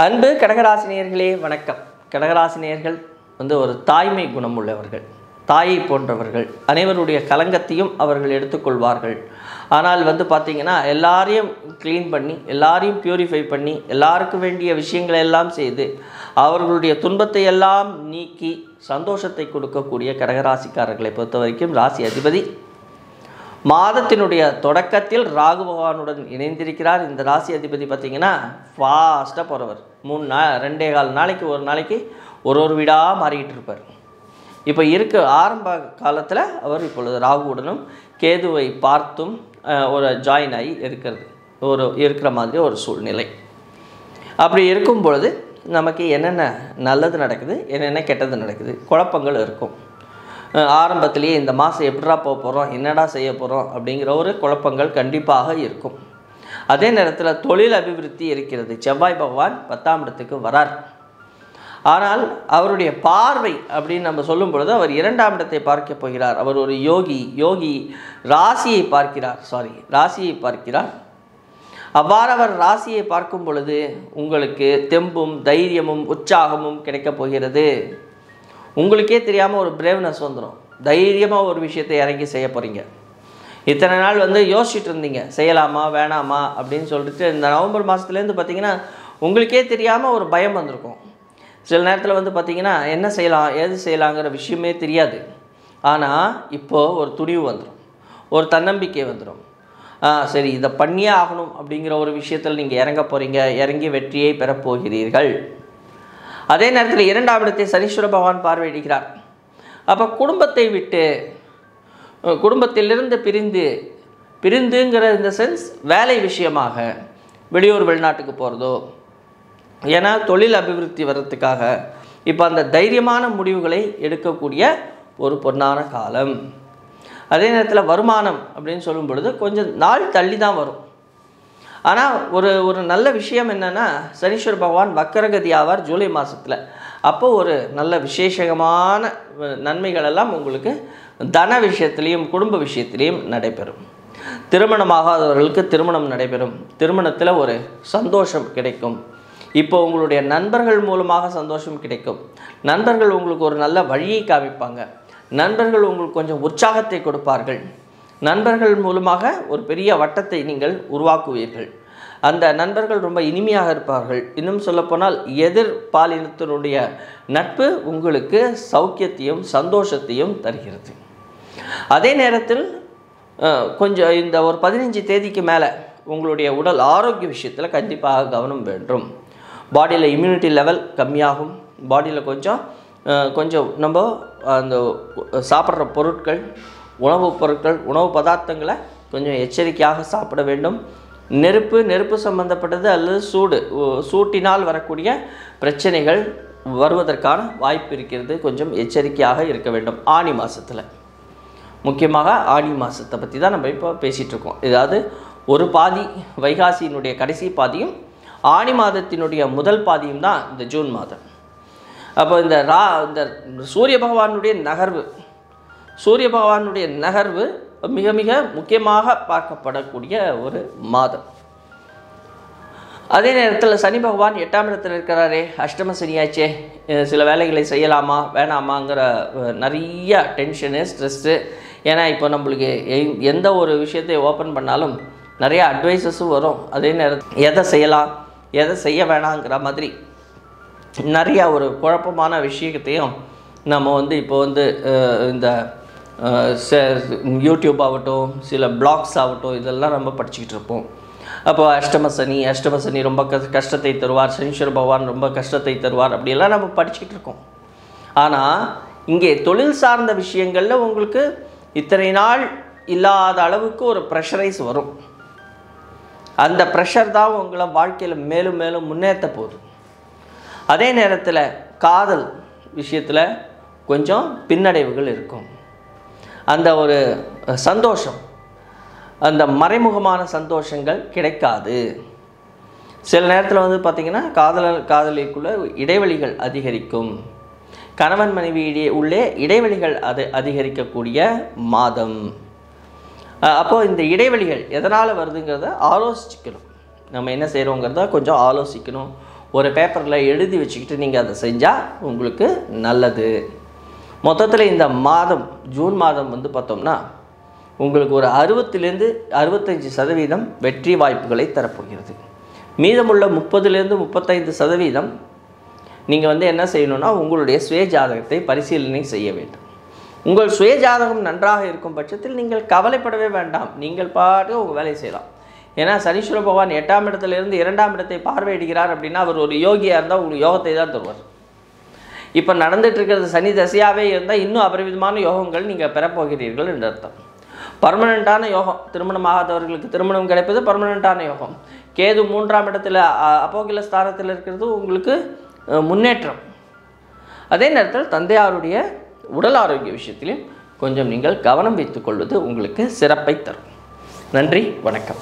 அன்பு கடகராசினியர்களே வணக்கம். கடகராசினியர்கள் ஒரு தாய்மை குணம் உள்ளவர்கள், தாயை போன்றவர்கள். அனைவருடைய கலங்கத்தையும் அவர்கள் எடுத்துக்கொள்வார்கள். ஆனால் பார்த்திங்கன்னா எல்லாரையும் க்ளீன் பண்ணி, எல்லாரையும் பியூரிஃபை பண்ணி, எல்லாருக்கும் வேண்டிய விஷயங்களை எல்லாம் செய்து அவர்களுடைய துன்பத்தை எல்லாம் நீக்கி சந்தோஷத்தை கொடுக்கக்கூடிய கடகராசிக்காரர்களை பொறுத்த வரைக்கும் ராசி அதிபதி மாதத்தினுடைய தொடக்கத்தில் ராகு பகவானுடன் இணைந்திருக்கிறார். இந்த ராசி அதிபதி பார்த்திங்கன்னா ஃபாஸ்ட்டாக போகிறவர். 2.25 நாளைக்கு ஒரு நாளைக்கு ஒரு வீடாக மாறிக்கிட்டு இருப்பார். இப்போ ஆரம்ப காலத்தில் அவர் இப்பொழுது ராகுவுடனும் கேதுவை பார்த்தும் ஒரு ஜாயின் ஆகி இருக்கிற மாதிரி ஒரு சூழ்நிலை. அப்படி இருக்கும் பொழுது நமக்கு என்னென்ன நல்லது நடக்குது, என்னென்ன கெட்டது நடக்குது, குழப்பங்கள் இருக்கும். ஆரம்பத்திலேயே இந்த மாதம் எப்படா போக போகிறோம், என்னடா செய்ய போகிறோம் அப்படிங்கிற ஒரு குழப்பங்கள் கண்டிப்பாக இருக்கும். அதே நேரத்தில் தொழில் அபிவிருத்தி இருக்கிறது. செவ்வாய் பகவான் 10ஆம் இடத்துக்கு வரார். ஆனால் அவருடைய பார்வை அப்படின்னு நம்ம சொல்லும் பொழுது அவர் 2ஆம் இடத்தை பார்க்க போகிறார். அவர் ஒரு யோகி ராசியை பார்க்கிறார். அவ்வாறு அவர் ராசியை பார்க்கும் பொழுது உங்களுக்கு தெம்பும் தைரியமும் உற்சாகமும் கிடைக்கப் போகிறது. உங்களுக்கே தெரியாமல் ஒரு பிரேவ்னஸ் வந்துடும். தைரியமாக ஒரு விஷயத்தை இறங்கி செய்ய போகிறீங்க. இத்தனை நாள் யோசிச்சுட்டு இருந்தீங்க, செய்யலாமா வேணாமா அப்படின்னு சொல்லிட்டு. இந்த நவம்பர் மாதத்துலேருந்து பார்த்திங்கன்னா உங்களுக்கே தெரியாமல் ஒரு பயம் வந்திருக்கும். சில நேரத்தில் பார்த்திங்கன்னா என்ன செய்யலாம் ஏது செய்யலாங்கிற விஷயமே தெரியாது. ஆனால் இப்போது ஒரு துணிவு வந்துடும், ஒரு தன்னம்பிக்கை வந்துடும். சரி, இதை பண்ணியே ஆகணும் அப்படிங்கிற ஒரு விஷயத்தில் நீங்கள் இறங்க போகிறீங்க. இறங்கி வெற்றியை பெறப்போகிறீர்கள். அதே நேரத்தில் 2ஆம் இடத்தை சனீஸ்வர பகவான் பார்வையிடுகிறார். அப்போ குடும்பத்தை விட்டு, குடும்பத்திலிருந்து பிரிந்துங்கிற இந்த சென்ஸ் வேலை விஷயமாக வெளியூர் வெளிநாட்டுக்கு போகிறதோ, ஏன்னா தொழில் அபிவிருத்தி வர்றதுக்காக இப்போ அந்த தைரியமான முடிவுகளை எடுக்கக்கூடிய ஒரு பொன்னான காலம். அதே நேரத்தில் வருமானம் அப்படின்னு சொல்லும் பொழுது கொஞ்சம் நாள் தள்ளி தான் வரும். ஆனால் ஒரு நல்ல விஷயம் என்னென்னா, சனீஸ்வர பகவான் வக்கரகதி ஆவார் ஜூலை மாதத்தில். அப்போது ஒரு நல்ல விசேஷமான நன்மைகள் எல்லாம் உங்களுக்கு தன விஷயத்திலையும் குடும்ப விஷயத்திலையும் நடைபெறும். திருமணமாகாதவர்களுக்கு திருமணம் நடைபெறும். திருமணத்தில் ஒரு சந்தோஷம் கிடைக்கும். இப்போ உங்களுடைய நண்பர்கள் மூலமாக சந்தோஷம் கிடைக்கும். நண்பர்கள் உங்களுக்கு ஒரு நல்ல வழியை காமிப்பாங்க. நண்பர்கள் உங்களுக்கு கொஞ்சம் உற்சாகத்தை கொடுப்பார்கள். நண்பர்கள் மூலமாக ஒரு பெரிய வட்டத்தை நீங்கள் உருவாக்குவீர்கள். அந்த நண்பர்கள் ரொம்ப இனிமையாக இருப்பார்கள். இன்னும் சொல்லப்போனால் எதிர் பாலினத்தினுடைய நட்பு உங்களுக்கு சௌக்கியத்தையும் சந்தோஷத்தையும் தருகிறது. அதே நேரத்தில் கொஞ்சம் இந்த ஒரு 15 தேதிக்கு மேலே உங்களுடைய உடல் ஆரோக்கிய விஷயத்தில் கண்டிப்பாக கவனம் வேண்டும். பாடியில் இம்யூனிட்டி லெவல் கம்மியாகும். பாடியில் கொஞ்சம் நம்ம அந்த சாப்பிட்ற பொருட்கள், உணவு பதார்த்தங்களை கொஞ்சம் எச்சரிக்கையாக சாப்பிட வேண்டும். நெருப்பு சம்பந்தப்பட்டது அல்லது சூட்டினால் வரக்கூடிய பிரச்சனைகள் வருவதற்கான வாய்ப்பு இருக்கிறது. கொஞ்சம் எச்சரிக்கையாக இருக்க வேண்டும். ஆனி மாதத்தில், முக்கியமாக ஆனி மாதத்தை பற்றி தான் நம்ம இப்போ பேசிகிட்ருக்கோம். ஏதாவது ஒரு பாதி வைகாசியினுடைய கடைசி பாதியும் ஆனி மாதத்தினுடைய முதல் பாதியும் தான் இந்த ஜூன் மாதம். அப்போ இந்த சூரிய பகவானுடைய நகர்வு மிக மிக முக்கியமாக பார்க்கப்படக்கூடிய ஒரு மாதம். அதே நேரத்தில் சனி பகவான் 8ஆம் இடத்தில் இருக்கிறாரே, அஷ்டம சனியாச்சே. சில வேலைகளை செய்யலாமா வேணாமாங்கிற நிறைய டென்ஷனு, ஸ்ட்ரெஸ்ஸு. ஏன்னா இப்போ நம்மளுக்கு எந்த ஒரு விஷயத்தை ஓப்பன் பண்ணாலும் நிறைய அட்வைஸஸும் வரும். அதே நேரத்தில் எதை செய்யலாம் எதை செய்ய வேணாங்கிற மாதிரி நிறையா ஒரு குழப்பமான விஷயத்தையும் நம்ம இப்போ இந்த யூடியூப் ஆகட்டும், சில பிளாக்ஸ் ஆகட்டும், இதெல்லாம் நம்ம படிச்சுக்கிட்டு இருப்போம். அப்போ அஷ்டம சனி ரொம்ப கஷ்டத்தை தருவார், சனீஸ்வர பகவான் ரொம்ப கஷ்டத்தை தருவார், அப்படியெல்லாம் நம்ம படிச்சுக்கிட்டு இருக்கோம். ஆனால் இங்கே தொழில் சார்ந்த விஷயங்களில் உங்களுக்கு இத்தனை நாள் இல்லாத அளவுக்கு ஒரு ப்ரெஷரைஸ் வரும். அந்த ப்ரெஷர் தான் உங்களை வாழ்க்கையில் மேலும் மேலும் முன்னேற்ற போகுது. அதே நேரத்தில் காதல் விஷயத்தில் கொஞ்சம் பின்னடைவுகள் இருக்கும். அந்த ஒரு சந்தோஷம், அந்த மறைமுகமான சந்தோஷங்கள் கிடைக்காது. சில நேரத்தில் பார்த்திங்கன்னா காதலிக்குள்ளே இடைவெளிகள் அதிகரிக்கும். கணவன் மனைவி உள்ளே இடைவெளிகள் அதிகரிக்கக்கூடிய மாதம். அப்போது இந்த இடைவெளிகள் எதனால் வருதுங்கிறத ஆலோசிக்கணும். நம்ம என்ன செய்கிறோங்கிறத கொஞ்சம் ஆலோசிக்கணும். ஒரு பேப்பரில் எழுதி வச்சுக்கிட்டு நீங்கள் அதை செஞ்சால் உங்களுக்கு நல்லது. மொத்தத்தில் இந்த மாதம் ஜூன் மாதம் வந்து பார்த்தோம்னா உங்களுக்கு ஒரு 60-65% வெற்றி வாய்ப்புகளை தரப்போகிறது. மீதமுள்ள 30-35% நீங்கள் வந்து என்ன செய்யணும்னா உங்களுடைய சுய ஜாதகத்தை பரிசீலனை செய்ய வேண்டும். உங்கள் சுய ஜாதகம் நன்றாக இருக்கும் பட்சத்தில் நீங்கள் கவலைப்படவே வேண்டாம், நீங்கள் பாட்டு உங்கள் வேலையை செய்யலாம். ஏன்னா சனீஸ்வர பகவான் 8ஆம் இடத்துலேருந்து 2ஆம் இடத்தை பார்வையிடுகிறார் அப்படின்னா அவர் ஒரு யோகியாக இருந்தால் உங்களுக்கு யோகத்தை தான் தருவார். இப்போ நடந்துட்டு இருக்கிறது சனி தசையாகவே இருந்தால் இன்னும் அபரிவிதமான யோகங்கள் நீங்கள் பெறப்போகிறீர்கள் என்று அர்த்தம். பர்மனெண்ட்டான யோகம், திருமணமாகாதவர்களுக்கு திருமணம் கிடைப்பது பர்மனெண்ட்டான யோகம். கேது 3ஆம் இடத்துல அப்போகில ஸ்தானத்தில் இருக்கிறது உங்களுக்கு முன்னேற்றம். அதே நேரத்தில் தந்தையாருடைய உடல் ஆரோக்கிய விஷயத்திலும் கொஞ்சம் நீங்கள் கவனம் வைத்துக் கொள்வது உங்களுக்கு சிறப்பை தரும். நன்றி, வணக்கம்.